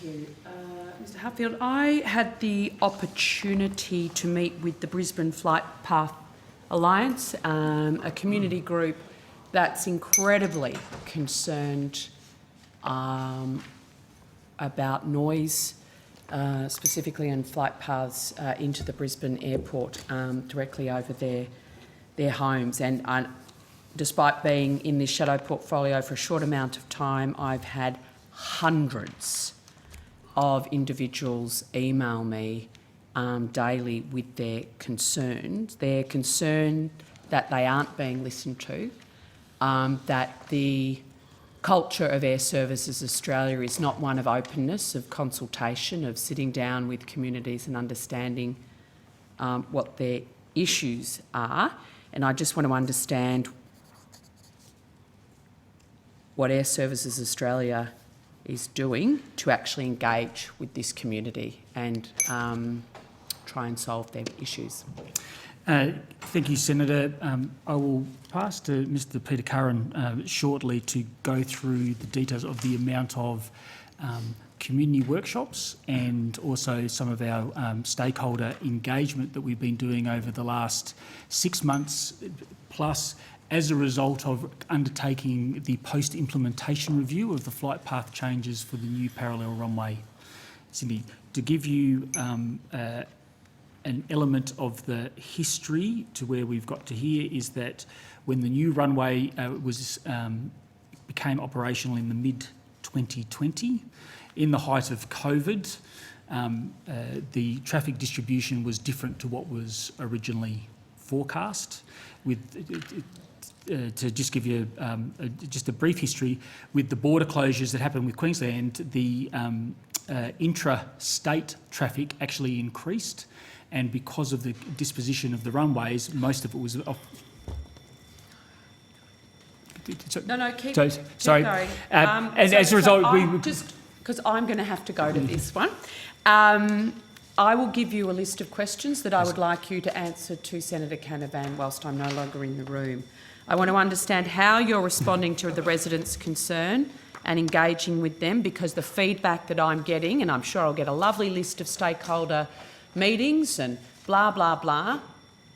you. Mr Hatfield, I had the opportunity to meet with the Brisbane Flight Path Alliance, a community group that's incredibly concerned about noise, specifically on flight paths into the Brisbane airport, directly over their homes. And despite being in this shadow portfolio for a short amount of time, I've had hundreds of individuals email me daily with their concerns. They're concerned that they aren't being listened to, that the culture of Airservices Australia is not one of openness, of consultation, of sitting down with communities and understanding what their issues are. And I just want to understand what Airservices Australia is doing to actually engage with this community and try and solve their issues. Thank you, Senator. I will pass to Mr Peter Curran shortly to go through the details of the amount of community workshops and also some of our stakeholder engagement that we've been doing over the last 6 months plus, as a result of undertaking the post-implementation review of the flight path changes for the new parallel runway. Cindy, to give you an element of the history to where we've got to here is that when the new runway became operational in the mid-2020, in the height of COVID, the traffic distribution was different to what was originally forecast. To just give you just a brief history, with the border closures that happened with Queensland, the intra-state traffic actually increased, and because of the disposition of the runways, most of it was off. Keep sorry. going. As a result, just because I'm going to have to go to this one, I will give you a list of questions that I would like you to answer to Senator Canavan whilst I'm no longer in the room. I want to understand how you're responding to the residents' concern and engaging with them, because the feedback that I'm getting, and I'm sure I'll get a lovely list of stakeholder meetings and blah, blah, blah,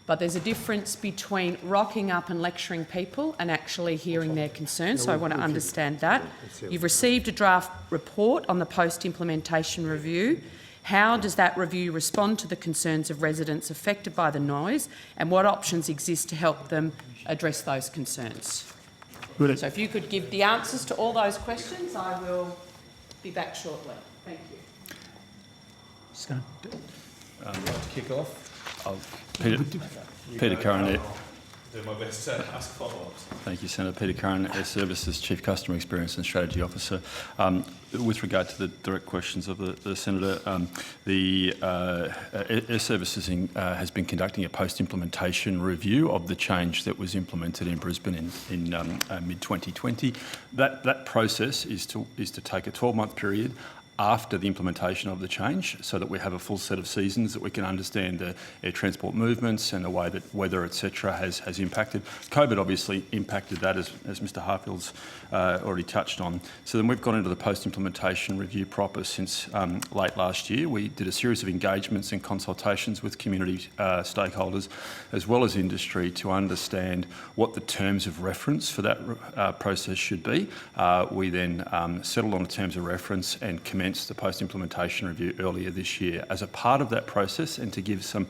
but there's a difference between rocking up and lecturing people and actually hearing their concerns, so I want to understand that. You've received a draft report on the post-implementation review. How does that review respond to the concerns of residents affected by the noise, and what options exist to help them address those concerns? Good. So if you could give the answers to all those questions, I will be back shortly. Thank you. I'd like to kick off. Peter Curran. Do my best to ask follow-ups. Thank you, Senator. Peter Curran, Airservices Chief Customer Experience and Strategy Officer. With regard to the direct questions of the Senator, the Airservices has been conducting a post-implementation review of the change that was implemented in Brisbane in mid-2020. That process is to take a 12-month period after the implementation of the change, so that we have a full set of seasons that we can understand the air transport movements and the way that weather, etc., has impacted. COVID obviously impacted that, as Mr Harfield's already touched on. So then we've gone into the post-implementation review proper since late last year. We did a series of engagements and consultations with community stakeholders as well as industry to understand what the terms of reference for that process should be. We then settled on the terms of reference and commenced the post-implementation review earlier this year. As a part of that process, and to give some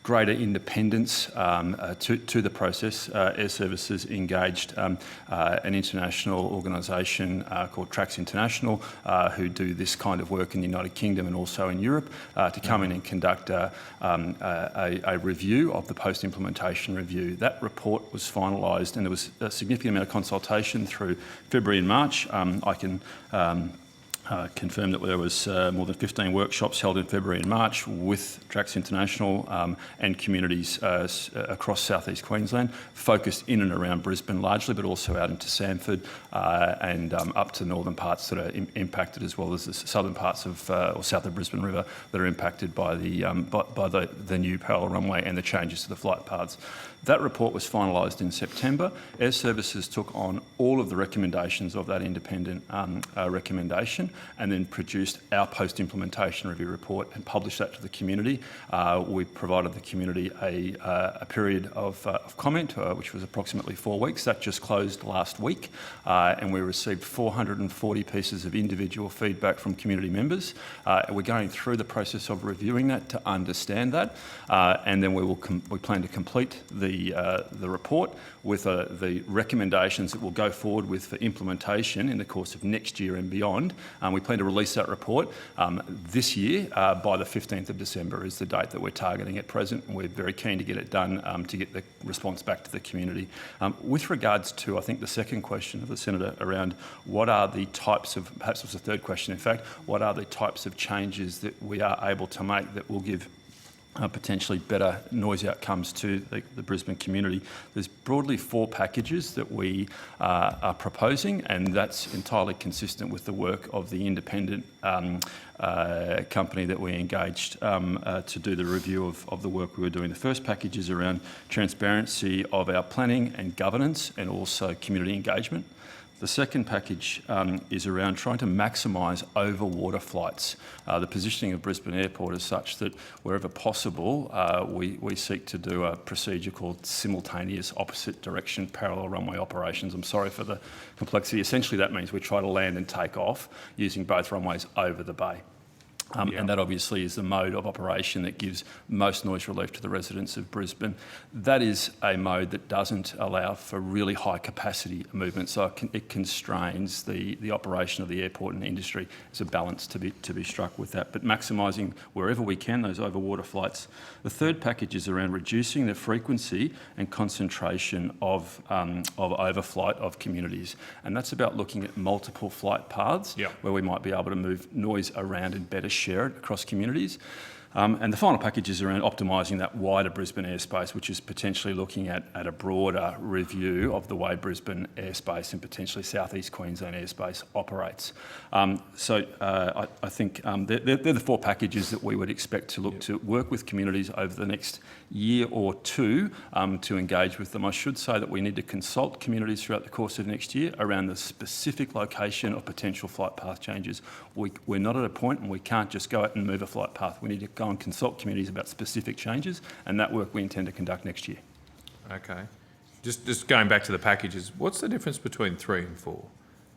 greater independence to the process, Airservices engaged an international organisation called Trax International, who do this kind of work in the United Kingdom and also in Europe, to come in and conduct a review of the post-implementation review. That report was finalised, and there was a significant amount of consultation through February and March. I can confirm that there was more than 15 workshops held in February and March with Trax International and communities across southeast Queensland, focused in and around Brisbane largely, but also out into Samford and up to northern parts that are impacted, as well as the southern parts of or south of Brisbane River that are impacted by the new parallel runway and the changes to the flight paths. That report was finalised in September. Airservices took on all of the recommendations of that independent recommendation and then produced our post-implementation review report and published that to the community. We provided the community a period of comment, which was approximately 4 weeks. That just closed last week, and we received 440 pieces of individual feedback from community members. We're going through the process of reviewing that to understand that, and then we plan to complete the report with the recommendations that we'll go forward with for implementation in the course of next year and beyond. We plan to release that report this year by the 15th of December is the date that we're targeting at present, and we're very keen to get it done to get the response back to the community. With regards to, I think, the second question of the Senator around what are the types of, perhaps it was the third question in fact, what are the types of changes that we are able to make that will give potentially better noise outcomes to the Brisbane community. There's broadly 4 packages that we are proposing, and that's entirely consistent with the work of the independent company that we engaged to do the review of the work we were doing. The first package is around transparency of our planning and governance and also community engagement. The second package is around trying to maximise over-water flights. The positioning of Brisbane Airport is such that wherever possible, we seek to do a procedure called simultaneous opposite direction parallel runway operations. I'm sorry for the complexity. Essentially, that means we try to land and take off using both runways over the bay. And that obviously is the mode of operation that gives most noise relief to the residents of Brisbane. That is a mode that doesn't allow for really high capacity movement, so it constrains the operation of the airport and the industry. There's a balance to be struck with that, but maximising wherever we can those overwater flights. The third package is around reducing the frequency and concentration of overflight of communities, and that's about looking at multiple flight paths where we might be able to move noise around and better share it across communities. And the final package is around optimising that wider Brisbane airspace, which is potentially looking at a broader review of the way Brisbane airspace and potentially South East Queensland airspace operates. So I think they're the 4 packages that we would expect to look to work with communities over the next year or 2 to engage with them. I should say that we need to consult communities throughout the course of next year around the specific location of potential flight path changes. We're not at a point and we can't just go out and move a flight path. We need to go and consult communities about specific changes, and that work we intend to conduct next year. Okay. Just going back to the packages, what's the difference between 3 and 4?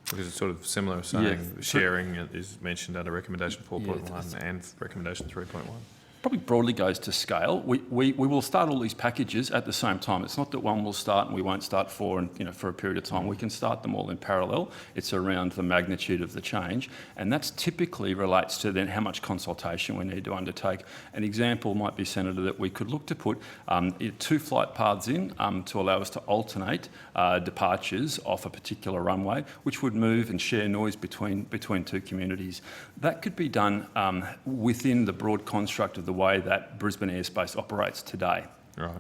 Because it's sort of similar, saying sharing is mentioned under recommendation 4.1 and recommendation 3.1. Probably broadly goes to scale. We will start all these packages at the same time. It's not that one will start and we won't start 4 and for a period of time. We can start them all in parallel. It's around the magnitude of the change, and that's typically relates to then how much consultation we need to undertake. An example might be, Senator, that we could look to put 2 flight paths in to allow us to alternate departures off a particular runway, which would move and share noise between 2 communities. That could be done within the broad construct of the way that Brisbane airspace operates today. Right.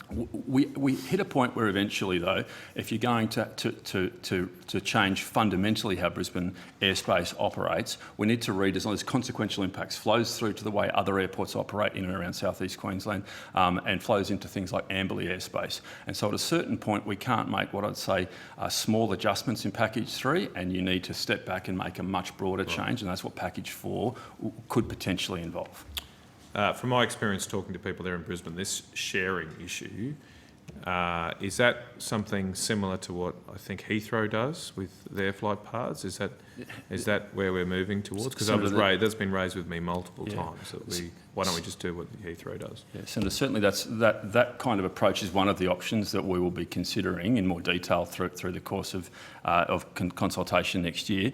We hit a point where eventually, though, if you're going to change fundamentally how Brisbane airspace operates, we need to redesign. There's consequential impacts, flows through to the way other airports operate in and around South East Queensland, and flows into things like Amberley airspace. And so at a certain point, we can't make what I'd say small adjustments in package 3, and you need to step back and make a much broader change, and that's what package 4 could potentially involve. From my experience talking to people there in Brisbane, this sharing issue, is that something similar to what I think Heathrow does with their flight paths? Is that where we're moving towards? Because that's been raised with me multiple times. Why don't we just do what Heathrow does? Yes, and certainly that kind of approach is one of the options that we will be considering in more detail through the course of consultation next year.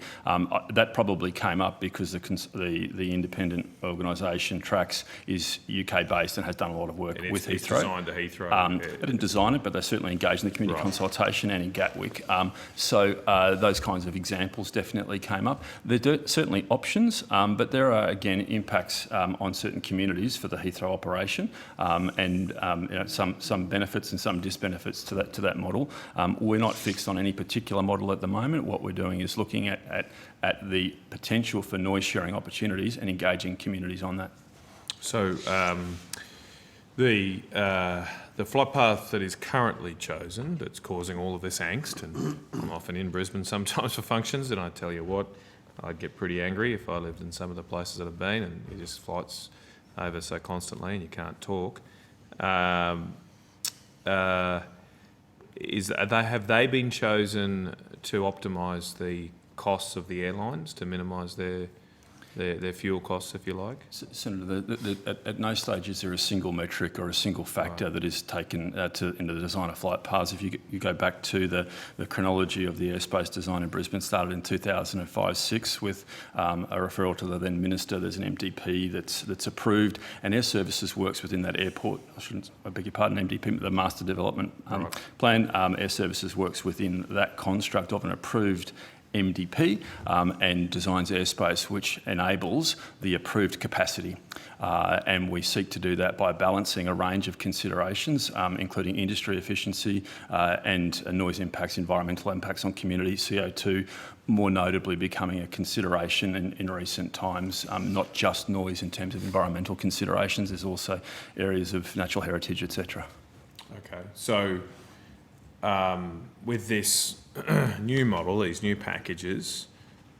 That probably came up because the independent organisation Trax is UK based and has done a lot of work with Heathrow. It's designed to Heathrow. They didn't design it, but they certainly engaged in the community consultation and in Gatwick. So those kinds of examples definitely came up. There are certainly options, but there are again impacts on certain communities for the Heathrow operation, and some benefits and some disbenefits to that model. We're not fixed on any particular model at the moment. What we're doing is looking at the potential for noise sharing opportunities and engaging communities on that. So the flight path that is currently chosen, that's causing all of this angst, and I'm often in Brisbane sometimes for functions, and I tell you what, I'd get pretty angry if I lived in some of the places that I've been, and you just flights over so constantly and you can't talk. Have they been chosen to optimise the costs of the airlines, to minimise their fuel costs, if you like? Senator, at no stage is there a single metric or a single factor that is taken into the design of flight paths. If you go back to the chronology of the airspace design in Brisbane, started in 2005-06 with a referral to the then minister. There's an MDP that's approved, and Airservices works within that airport. I beg your pardon, MDP, the Master Development Plan. Airservices works within that construct of an approved MDP and designs airspace which enables the approved capacity. And we seek to do that by balancing a range of considerations, including industry efficiency and noise impacts, environmental impacts on community, CO2, more notably becoming a consideration in recent times, not just noise in terms of environmental considerations, there's also areas of natural heritage, etc. Okay, so with this new model, these new packages,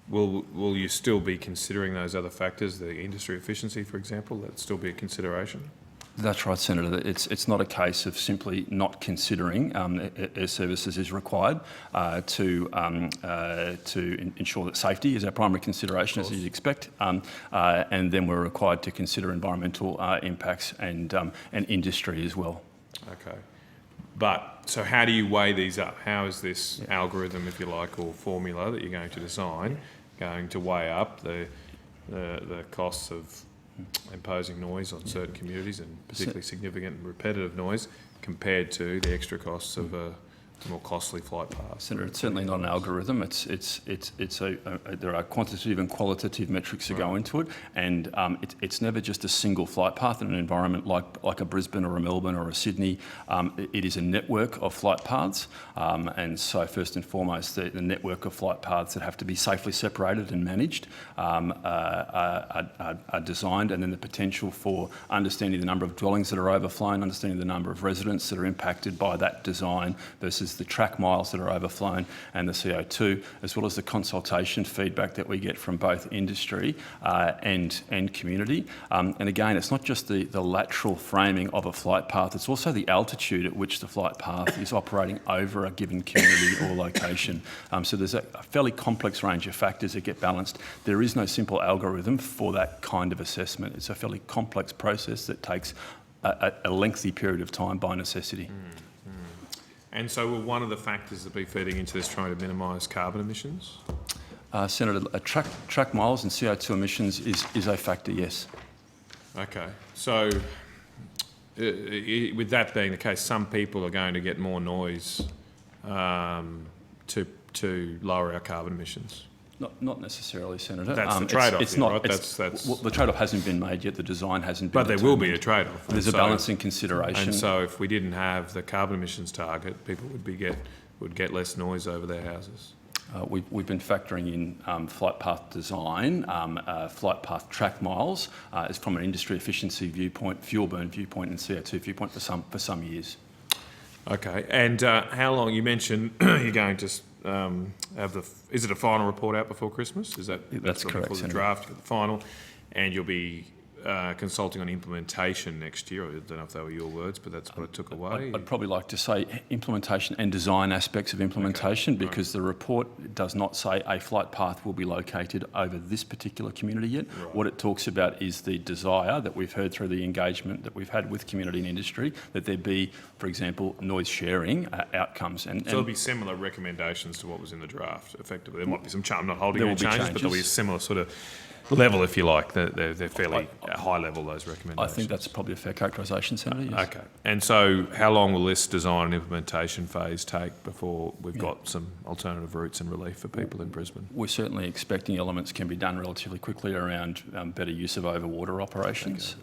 will you still be considering those other factors, the industry efficiency, for example? That'd still be a consideration? That's right, Senator. It's not a case of simply not considering. Airservices is required to ensure that safety is our primary consideration, as you'd expect, and then we're required to consider environmental impacts and industry as well. Okay. But, so how do you weigh these up? How is this algorithm, if you like, or formula that you're going to design, going to weigh up the costs of imposing noise on certain communities, and particularly significant and repetitive noise, compared to the extra costs of a more costly flight path? Senator, it's certainly not an algorithm. There are quantitative and qualitative metrics that go into it, and it's never just a single flight path in an environment like a Brisbane or a Melbourne or a Sydney. It is a network of flight paths, and so first and foremost, the network of flight paths that have to be safely separated and managed are designed, and then the potential for understanding the number of dwellings that are overflown, understanding the number of residents that are impacted by that design versus the track miles that are overflown and the CO2, as well as the consultation feedback that we get from both industry and community. And again, it's not just the lateral framing of a flight path, it's also the altitude at which the flight path is operating over a given community or location. So there's a fairly complex range of factors that get balanced. There is no simple algorithm for that kind of assessment. It's a fairly complex process that takes a lengthy period of time by necessity. And so will one of the factors that be feeding into this trying to minimise carbon emissions? Senator, track miles and CO2 emissions is a factor, yes. Okay, so with that being the case, some people are going to get more noise to lower our carbon emissions. Not necessarily, Senator. That's the trade-off, right? Well, the trade-off hasn't been made yet. The design hasn't been But there will be a trade-off. There's a balancing consideration. And so if we didn't have the carbon emissions target, people would get less noise over their houses. We've been factoring in flight path design, flight path track miles, as from an industry efficiency viewpoint, fuel burn viewpoint and CO2 viewpoint for some years. Okay, and how long, you mentioned you're going to is it a final report out before Christmas? That's correct, before the draft, the final, and you'll be consulting on implementation next year. I don't know if they were your words, but that's what it took away. I'd probably like to say implementation and design aspects of implementation, because the report does not say a flight path will be located over this particular community yet. Right. What it talks about is the desire that we've heard through the engagement that we've had with community and industry, that there be, for example, noise sharing outcomes. And so there'll be similar recommendations to what was in the draft, effectively. There might be some I'm not holding any changes, but there'll be a similar sort of level, if you like. They're fairly high level, those recommendations. I think that's probably a fair characterisation, Senator, yes. Okay. And so how long will this design and implementation phase take before we've got some alternative routes and relief for people in Brisbane? We're certainly expecting elements can be done relatively quickly around better use of overwater operations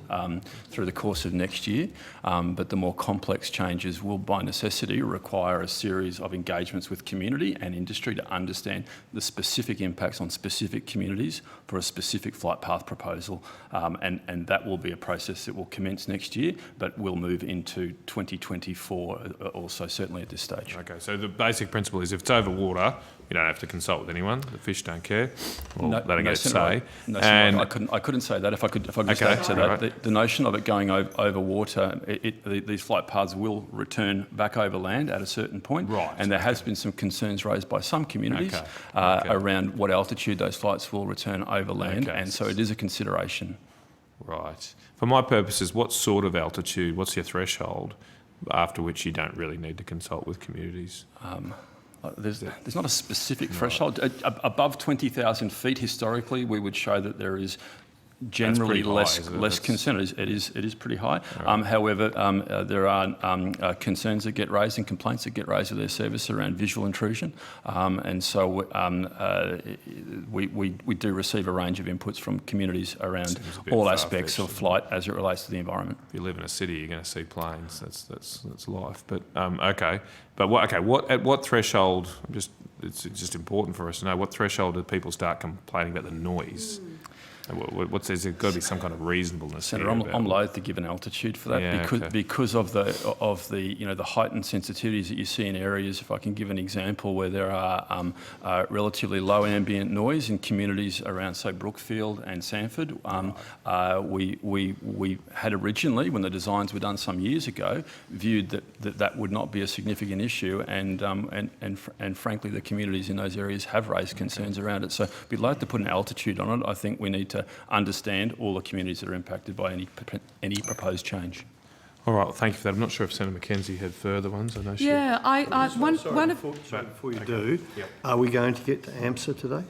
through the course of next year. But the more complex changes will, by necessity, require a series of engagements with community and industry to understand the specific impacts on specific communities for a specific flight path proposal, and that will be a process that will commence next year, but will move into 2024 also, certainly at this stage. Okay, so the basic principle is if it's over water, You don't have to consult with anyone. The fish don't care. Well, No, they don't no, get a Senator, say. No, And Senator, I couldn't say that. If I could just Okay, add to that, right. the notion of it going over water, these flight paths will return back over land at a certain point. Right, And there has been some concerns raised by some communities Okay. around what altitude those flights will return over land, Okay. and so it is a consideration. right. For my purposes, what sort of altitude? What's your threshold after which you don't really need to consult with communities? There's not a specific threshold. Above 20,000 feet, historically, we would show that there is generally pretty high, less isn't it? less concern. It is pretty high. However, there are concerns that get raised and complaints that get raised with their service around visual intrusion, and so we do receive a range of inputs from communities around Seems a bit all far-fetched, aspects of doesn't it? flight as it relates to the environment. If you live in a city, you're going to see planes. That's life. But okay. But at what threshold? It's just important for us to know what threshold do people start complaining about the noise? There's got to be some kind of reasonableness. Senator, here I'm about- loath to give an altitude for that Yeah, because of the the heightened sensitivities that you see in areas. If I can give an example where there are relatively low ambient noise in communities around, say, Brookfield and Sanford, we had originally, when the designs were done some years ago, viewed that would not be a significant issue, and frankly, the communities in those areas have raised concerns around it. So, I'd be loath to put an altitude on it. I think we need to understand all the communities that are impacted by any proposed change. All right. Well, thank you for that. I'm not sure if Senator Mackenzie had further ones. I know she. Yeah, one of... Before you do, Yep. are we going to get to AMSA today?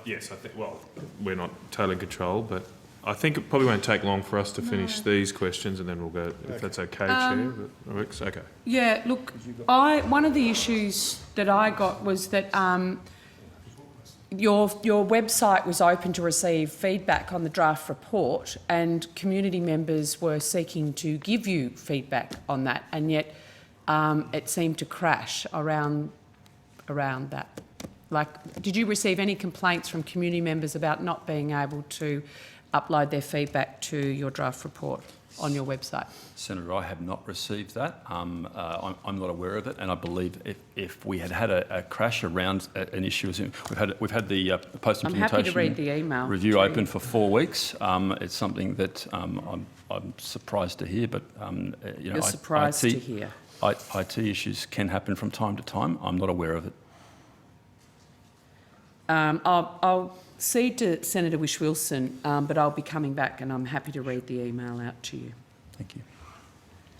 Yes, I think. Well, we're not totally in control, but I think it probably won't take long for us to finish these questions, and then we'll go. If that's okay, Chair. But, works. Okay. Yeah, look, one of the issues that I got was that your website was open to receive feedback on the draft report, and community members were seeking to give you feedback on that, and yet it seemed to crash around that. Like, did you receive any complaints from community members about not being able to upload their feedback to your draft report on your website? Senator, I have not received that. I'm not aware of it, and I believe if we had a crash around an issue, we've had the post I'm implementation happy to read the email review to open you. for 4 weeks. It's something that I'm surprised to hear, but You're surprised to hear. IT issues can happen from time to time. I'm not aware of it. I'll cede to Senator Wish-Wilson, but I'll be coming back, and I'm happy to read the email out to you. Thank you.